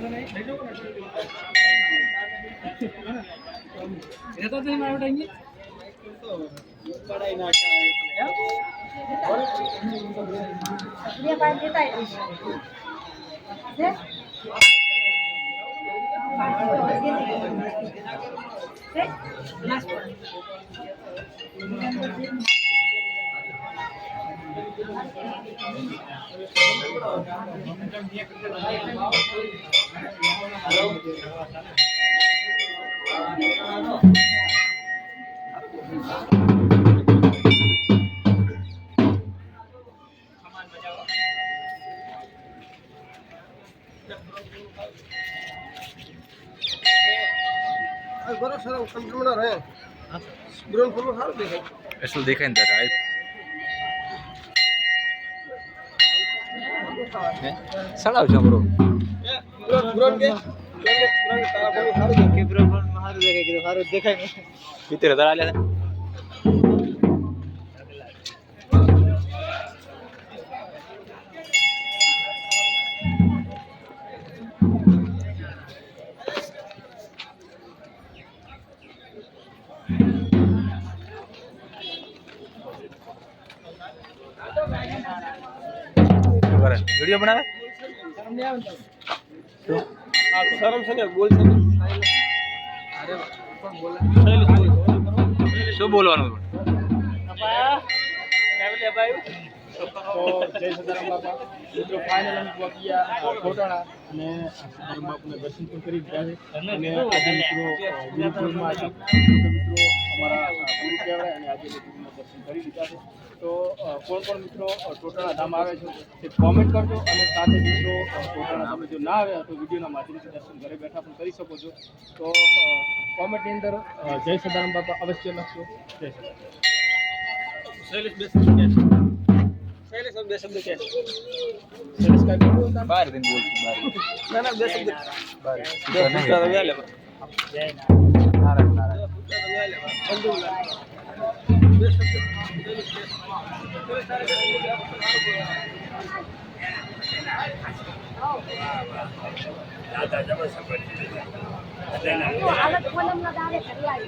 तो नहीं मार उठाएंगे पढ़ाई ना ये बात देता है Eso deja entrar ahí. Salah macam bro. Kita dah ada. Video बना शर्म से बोल શું બોલવાનું તો જય સદારામ બાપા મિત્રો ફાઇનલ અમે પહોંચી ગયા કોટાણા અને સદારામ બાપુને દર્શન પણ કરી દીધા છે અને આજે મિત્રો ગુરુકુળમાં આજે મિત્રો અમારા ગુરુ કહેવાય અને આજે ગુરુના દર્શન કરી દીધા છે તો કોણ મિત્રો ટોટાણા ધામ આવે છે તે કોમેન્ટ કરજો અને સાથે મિત્રો ટોટાણા ધામ જો ના આવ્યા તો વિડીયોના માધ્યમથી દર્શન ઘરે બેઠા પણ કરી શકો છો તો કોમેન્ટની અંદર જય સદારામ બાપા અવશ્ય લખજો જય સદારામ શૈલેષ બે શબ્દ કે શૈલેષ બે શબ્દ કે શૈલેષ કા બોલતા 12 दिन बोल 12 ના ના બે શબ્દ 12 જય નારાયણ નારાયણ બે શબ્દ દાદા જબર સપોર્ટ हालत फोन में दारे कर आई